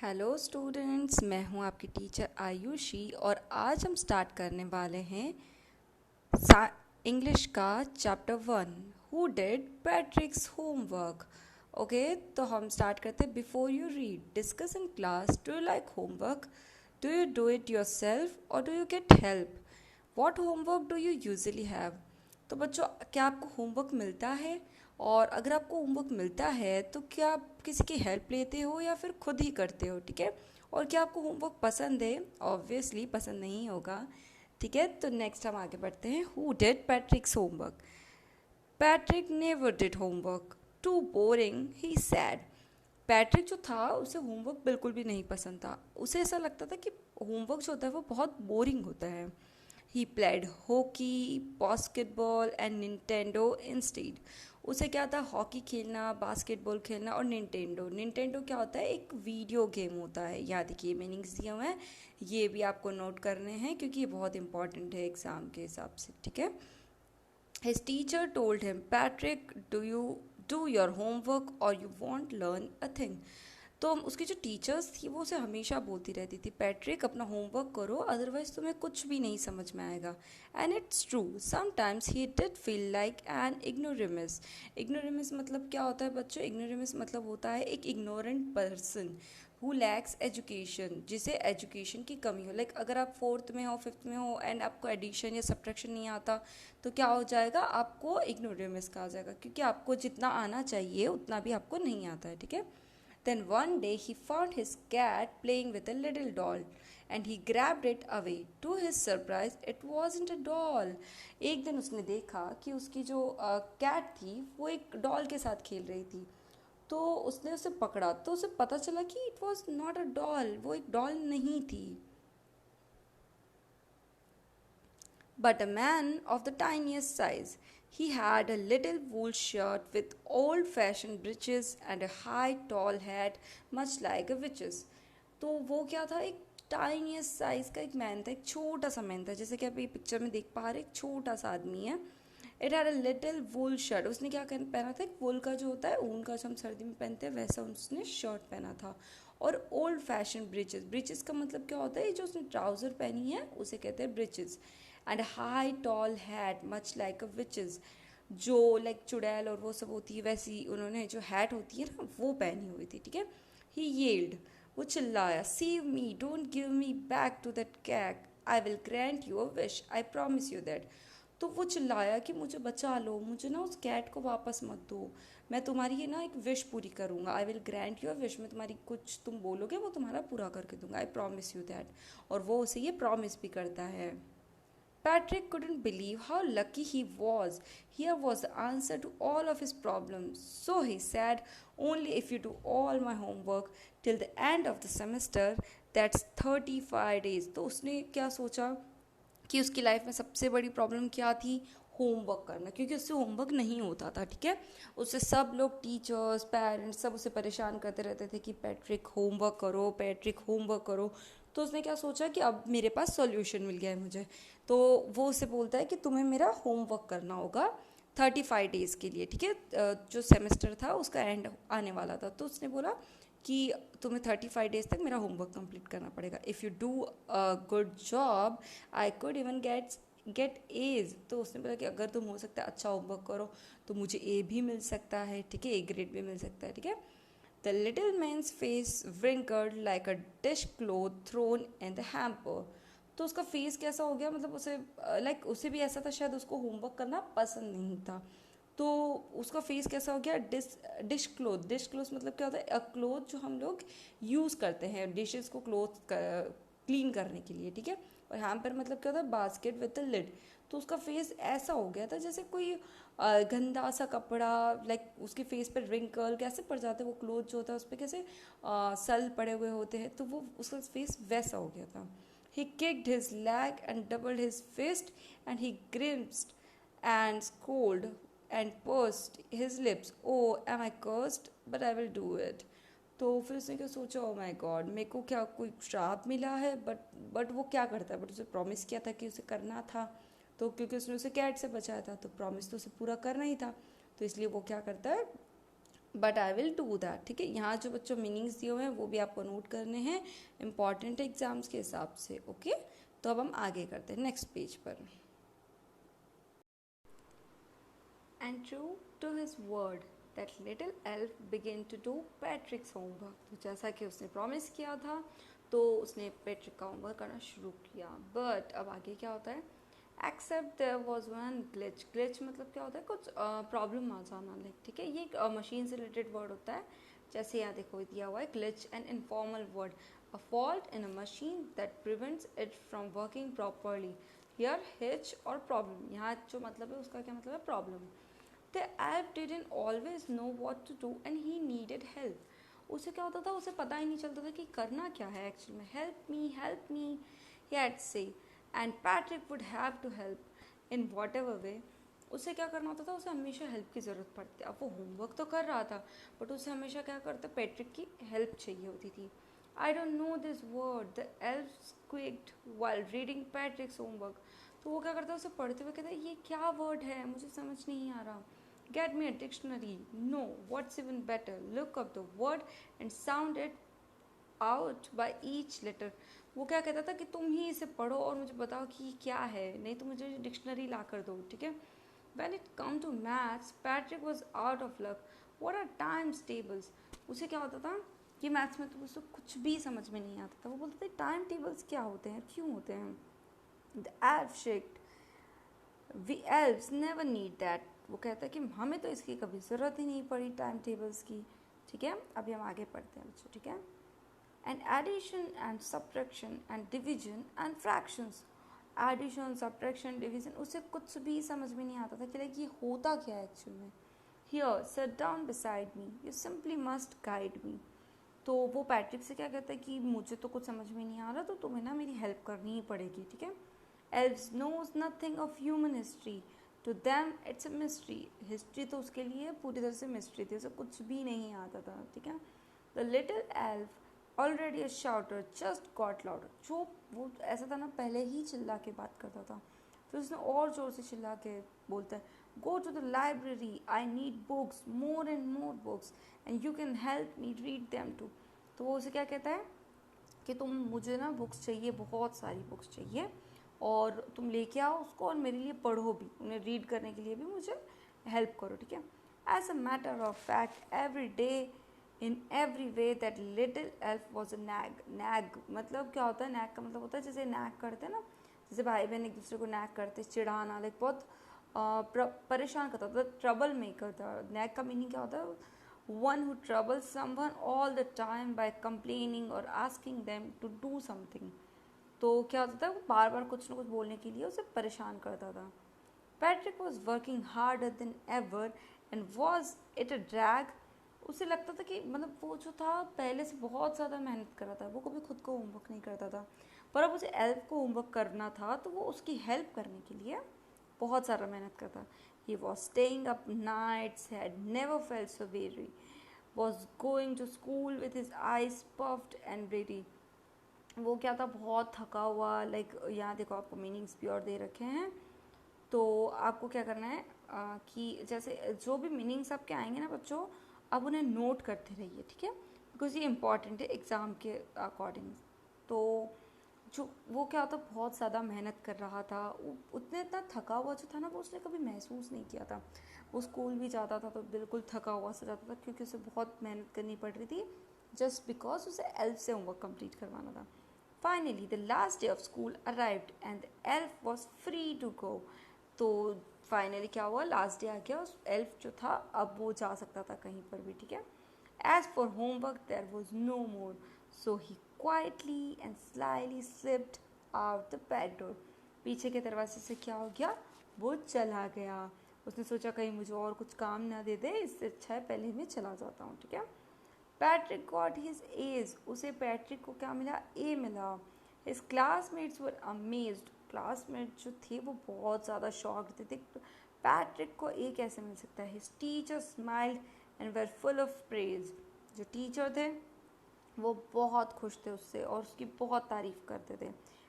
Hello students, मैं हूं आपकी टीचर आयुषी और आज हम स्टार्ट करने वाले हैं इंग्लिश का chapter 1। Who did Patrick's homework. Okay, तो हम स्टार्ट करते हैं। Before you read discuss in class, do you like homework? Do you do it yourself or do you get help? What homework do you usually have? तो बच्चों, क्या आपको homework मिलता है? और अगर आपको होमवर्क मिलता है तो क्या आप किसी की हेल्प लेते हो या फिर खुद ही करते हो? ठीक है। और क्या आपको होमवर्क पसंद है? ऑब्वियसली पसंद नहीं होगा। ठीक है, तो नेक्स्ट हम आगे बढ़ते हैं। Who did Patrick's homework? Patrick never did homework, too boring he said. Patrick जो था उसे होमवर्क बिल्कुल भी नहीं पसंद था। उसे ऐसा लगता था कि होमवर्क जो होता है वो बहुत बोरिंग होता है। He played hockey, basketball and Nintendo instead. उसे क्या था? हॉकी खेलना, बास्केटबॉल खेलना और निंटेंडो। निंटेंडो क्या होता है? एक वीडियो गेम होता है। यहाँ देखिए मीनिंग्स दिए हुए हैं, ये भी आपको नोट करने हैं क्योंकि ये बहुत इंपॉर्टेंट है एग्ज़ाम के हिसाब से। ठीक है। His teacher told him, Patrick, do you do your homework or you won't learn a thing? तो उसकी जो टीचर्स थी वो उसे हमेशा बोलती रहती थी, पैट्रिक अपना होमवर्क करो अदरवाइज तुम्हें कुछ भी नहीं समझ में आएगा। And it's true, sometimes he did feel like an ignoramus. Ignoramus मतलब क्या होता है बच्चों? इग्नोरेमिस मतलब होता है एक ignorant person who lakhs education, जिसे एजुकेशन की कमी हो। लाइक अगर आप फोर्थ में हो, फिफ्थ में हो एंड आपको एडिशन या सब्ट्रैक्शन नहीं आता तो क्या हो जाएगा? आपको इग्नोरेमिस कहा जाएगा क्योंकि आपको जितना आना चाहिए उतना भी आपको नहीं आता है। ठीक है। Then one day he found his cat playing with a little doll and he grabbed it away. To his surprise, it wasn't a doll. एक दिन उसने देखा कि उसकी जो कैट थी वो एक डॉल के साथ खेल रही थी। तो उसने उसे पकड़ा तो उसे पता चला कि it was not a doll, वो एक डॉल नहीं थी, but a man of the tiniest size. He had a little wool shirt with old fashioned breeches and a high tall hat, much like a witch's. तो वो क्या था? एक tiniest size का एक मैन था, एक छोटा सा मैन था, जैसे कि आप ये पिक्चर में देख पा रहे, एक छोटा सा आदमी है। It had a little wool shirt. उसने क्या पहना था? एक वूल का जो होता है, ऊन का जो हम सर्दी में पहनते हैं वैसा उसने शर्ट पहना था। और ओल्ड फैशन ब्रिचेस। ब्रिचेस का मतलब क्या होता है? जो उसने ट्राउज़र पहनी है उसे कहते हैं breeches. And high tall hat much like a witches. जो लाइक चुड़ैल और वो सब होती है वैसी उन्होंने जो हैट होती है ना वो पहनी हुई थी। ठीक है। ही येल्ड, वो चिल्लाया, save me, don't give me back to that cat, I will grant you a wish, I promise you that. तो वो चिल्लाया कि मुझे बचा लो, मुझे ना उस कैट को वापस मत दो, मैं तुम्हारी ना एक विश पूरी करूँगा। आई विल ग्रांट योर विश, मैं तुम्हारी कुछ तुम बोलोगे वो तुम्हारा पूरा करके दूंगा। आई प्रॉमिस यू दैट। और वो उसे ये प्रॉमिस भी करता है। Patrick couldn't believe how lucky he was. Here was the answer to all of his problems. So he said, only if you do all my homework till the end of the semester, that's 35 days. तो उसने क्या सोचा कि उसकी life में सबसे बड़ी problem क्या थी? होमवर्क करना, क्योंकि उससे होमवर्क नहीं होता था। ठीक है। उससे सब लोग, टीचर्स, पेरेंट्स, सब उसे परेशान करते रहते थे कि पैट्रिक होमवर्क करो, पैट्रिक होमवर्क करो। तो उसने क्या सोचा कि अब मेरे पास सॉल्यूशन मिल गया है मुझे। तो वो उसे बोलता है कि तुम्हें मेरा होमवर्क करना होगा 35 डेज़ के लिए। ठीक है। जो सेमेस्टर था उसका एंड आने वाला था तो उसने बोला कि तुम्हें 35 डेज तक मेरा होमवर्क कंप्लीट करना पड़ेगा। If you do a good job I could even get A's. तो उसने बोला कि अगर तुम हो सकता है अच्छा होमवर्क करो तो मुझे ए भी मिल सकता है। ठीक है, ए ग्रेड भी मिल सकता है। ठीक है। The little man's face wrinkled like a dish cloth thrown in the hamper. तो उसका फेस कैसा हो गया? मतलब उसे लाइक उसे भी ऐसा था, शायद उसको होमवर्क करना पसंद नहीं था। तो उसका फेस कैसा हो गया? Dish cloth. डिश क्लोथ मतलब क्या होता है? अ क्लोथ जो हम लोग यूज़ करते हैं डिशेस को क्लोथ क्लीन करने के लिए। ठीक है। और हैम्पर मतलब क्या होता है? Basket with the lid. तो उसका फेस ऐसा हो गया था जैसे कोई गंदा सा कपड़ा, लाइक उसके फेस पर रिंकल कैसे पड़ जाते हैं, वो क्लोथ जो होता है उस पर कैसे सल पड़े हुए होते हैं, तो वो उसका फेस वैसा हो गया था। He kicked his leg and doubled his fist, and he grimaced and scolded and pursed his lips. Oh, am I cursed? But I will do it. तो फिर उसने क्या सोचा? ओ माई गॉड, मेरे को क्या कोई श्राप मिला है? बट वो क्या करता है? बट उसे प्रॉमिस किया था कि उसे करना था, तो क्योंकि उसने उसे कैट से बचाया था तो प्रॉमिस तो उसे पूरा करना ही था। तो इसलिए वो क्या करता है? But I will do that. ठीक है, यहाँ जो बच्चों मीनिंग्स दिए हुए हैं वो भी आपको नोट करने हैं इंपॉर्टेंट एग्जाम्स के हिसाब से। ओके, तो अब हम आगे करते हैं नेक्स्ट पेज पर। And true to his word, that little elf began to do Patrick's homework. तो जैसा कि उसने प्रॉमिस किया था तो उसने पैट्रिक का होमवर्क करना शुरू किया। बट अब आगे क्या होता है, except there was one glitch. Glitch मतलब क्या होता है, कुछ प्रॉब्लम आ जाना, लाइक ठीक है, ये एक मशीन से रिलेटेड वर्ड होता है। जैसे यहाँ देखो दिया हुआ है, glitch an informal word, a fault in a machine that prevents it from working properly. Here hitch और प्रॉब्लम, यहाँ जो मतलब है उसका क्या मतलब है, problem. The elf didn't always know what to do and he needed help. उसे क्या होता था, उसे पता ही नहीं चलता था कि करना क्या है एक्चुअल में। Help me he had to say, and Patrick would have to help in whatever way. उसे क्या करना होता था, उसे हमेशा हेल्प की ज़रूरत पड़ती। अब वो होमवर्क तो कर रहा था बट उसे हमेशा क्या करता, पैट्रिक की हेल्प चाहिए होती थी। I don't know this word, the elf squeaked while reading Patrick's homework. तो वो क्या करता है, उसे पढ़ते हुए कहता है ये क्या वर्ड है, मुझे समझ नहीं आ रहा। Get me a dictionary. No, what's even better, look up the word and sound it out by each letter. वो क्या कहता था कि तुम ही इसे पढ़ो और मुझे बताओ कि ये क्या है, नहीं तो मुझे डिक्शनरी ला कर दो। ठीक है, When it come to maths, Patrick was out of luck. What are times tables? उसे क्या होता था कि मैथ्स में तो उसे कुछ भी समझ में नहीं आता था। वो बोलते थे टाइम टेबल्स क्या होते हैं, क्यों होते हैं। The elf shaked. We elves never need that. वो कहता है कि हमें तो इसकी कभी ज़रूरत ही नहीं पड़ी टाइम टेबल्स की। ठीक है, अभी हम आगे पढ़ते हैं बच्चों। ठीक है, and addition and subtraction and division and fractions. Addition, subtraction, division, उसे कुछ भी समझ में नहीं आता था कि लाइक ये होता क्या है एक्चुअल में। Here sit down beside me, you simply must guide me. तो वो पैट्रिक से क्या कहता है कि मुझे तो कुछ समझ में नहीं आ रहा, तो तुम्हें ना मेरी हेल्प करनी ही पड़ेगी। ठीक है, Elves knows nothing of human history. To them it's a mystery. History तो उसके लिए पूरी तरह से मिस्ट्री थी, उसे कुछ भी नहीं आता था। ठीक है, The little elf already a shouter just got louder. जो वो ऐसा था ना, पहले ही चिल्ला के बात करता था, फिर उसने और जोर से चिल्ला के बोलता है, Go to the library. I need books, more and more books, and you can help me read them too. तो वो उसे क्या कहता है कि तुम मुझे ना बुक्स चाहिए, बहुत सारी बुक्स चाहिए और तुम लेके आओ उसको और मेरे लिए पढ़ो भी, उन्हें रीड करने के लिए भी मुझे हेल्प करो। ठीक है, as a matter of fact every day in every way that little elf was a nag. Nag मतलब क्या होता है, नैग का मतलब होता है जैसे नैग करते हैं ना, जैसे भाई बहन एक दूसरे को नैग करते, चिढ़ाना, लाइक बहुत परेशान करता था, ट्रबल मेकर था। नैग का मीनिंग क्या होता है, one who troubles someone all the time by complaining or asking them to do something. तो क्या होता था, वो बार बार कुछ ना कुछ बोलने के लिए उसे परेशान करता था। Patrick was working harder than ever and was it a drag. उसे लगता था कि मतलब वो जो था पहले से बहुत ज़्यादा मेहनत कर रहा था, वो कभी खुद को होमवर्क नहीं करता था, पर अब उसे एल्फ को होमवर्क करना था तो वो उसकी हेल्प करने के लिए बहुत सारा मेहनत करता। He was staying up nights, had never felt so weary, was going to school with his eyes puffed and ready. वो क्या था, बहुत थका हुआ, लाइक यहाँ देखो आपको मीनिंग्स भी और दे रखे हैं। तो आपको क्या करना है कि जैसे जो भी मीनिंग्स आपके आएंगे ना बच्चों, आप उन्हें नोट करते रहिए। ठीक है, बिकॉज ये इंपॉर्टेंट है एग्ज़ाम के अकॉर्डिंग। तो जो वो क्या होता, बहुत ज़्यादा मेहनत कर रहा था, वो उतने इतना थका हुआ जो था ना, वो उसने कभी महसूस नहीं किया था। वो स्कूल भी जाता था तो बिल्कुल थका हुआ सा जाता था, क्योंकि उसे बहुत मेहनत करनी पड़ रही थी जस्ट बिकॉज उसे एल्फ से होमवर्क कंप्लीट करवाना था। Finally the last day of school arrived and the elf was free to go. तो फाइनली क्या हुआ, लास्ट डे आ गया, उस एल्फ जो था अब वो जा सकता था कहीं पर भी। ठीक है, as for homework there was no more, so he quietly and slyly slipped out the back door. पीछे के दरवाजे से क्या हो गया, वो चला गया। उसने सोचा कहीं मुझे और कुछ काम ना दे दे, इससे अच्छा है पहले मैं चला जाता हूँ। ठीक है, पैट्रिक गॉट हिज एज। उसे पैट्रिक को क्या मिला, ए मिला। हिज क्लासमेट्स वर अमेज्ड। क्लासमेट जो थे वो बहुत ज़्यादा शॉक्ड थे, पैट्रिक को ए कैसे मिल सकता है। His teacher smiled and were full of praise. जो टीचर थे वो बहुत खुश थे उससे और उसकी बहुत तारीफ करते थे।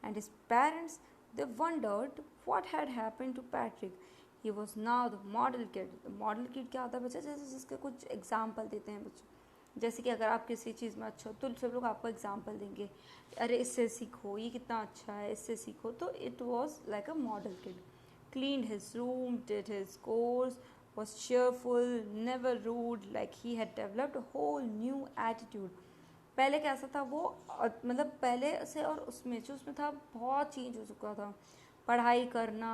And his parents they wondered what had happened to Patrick. He was now the model kid. Model kid क्या होता है बच्चा, जैसे जिसके कुछ एग्जाम्पल देते हैं बच्चों, जैसे कि अगर आप किसी चीज़ में अच्छे हो तो सब लोग आपको एग्जाम्पल देंगे, अरे इससे सीखो, ये कितना अच्छा है, इससे सीखो। तो it was like a model kid. Cleaned his room, did his course, was cheerful, never rude, like he had developed a whole new attitude। पहले कैसा था वो, मतलब पहले से और उसमें जो उसमें था बहुत चेंज हो चुका था। पढ़ाई करना,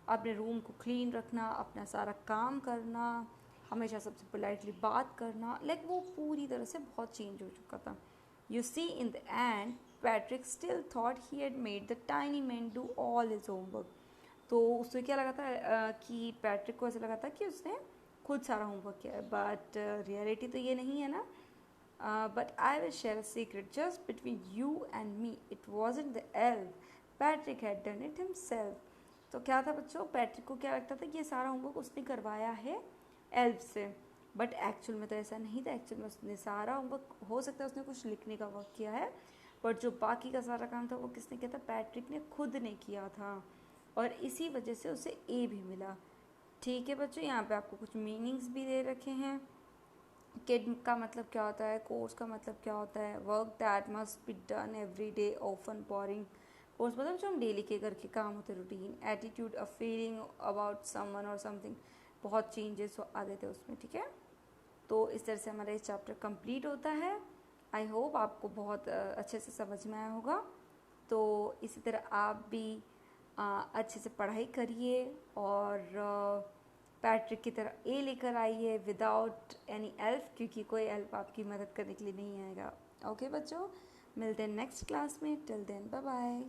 अपने रूम को क्लीन रखना, अपना सारा काम करना, हमेशा सबसे पोलाइटली बात करना, लाइक वो पूरी तरह से बहुत चेंज हो चुका था। You see in the end Patrick still thought he had made the tiny man do all his homework. तो उससे क्या लगा था कि पैट्रिक को ऐसा लगा था कि उसने खुद सारा होमवर्क किया है, बट रियलिटी तो ये नहीं है ना। But I will share a secret just between you and me, it wasn't the elf, Patrick had done it himself. तो क्या था बच्चों, पैट्रिक को क्या लगता था कि ये सारा होमवर्क उसने करवाया है एल्फ से, बट एक्चुअल में तो ऐसा नहीं था। एक्चुअल में उसने सारा होमवर्क, हो सकता है उसने कुछ लिखने का वर्क किया है, बट जो बाकी का सारा काम था वो किसने किया था, पैट्रिक ने खुद ने किया था, और इसी वजह से उसे ए भी मिला। ठीक है बच्चों, यहाँ पे आपको कुछ मीनिंग्स भी दे रखे हैं। किड का मतलब क्या होता है, कोर्स का मतलब क्या होता है, work that must be done every day often boring. Course मतलब जो हम डेली के घर के काम होते हैं, routine. Attitude, a feeling about someone और समथिंग, बहुत चेंजेस आ गए थे उसमें। ठीक है, तो इस तरह से हमारा ये चैप्टर कंप्लीट होता है। आई होप आपको बहुत अच्छे से समझ में आया होगा। तो इसी तरह आप भी अच्छे से पढ़ाई करिए और पैट्रिक की तरह ए लेकर आइए विदाउट एनी हेल्प, क्योंकि कोई हेल्प आपकी मदद करने के लिए नहीं आएगा। ओके बच्चों, मिलते हैं नेक्स्ट क्लास में। Till then bye bye.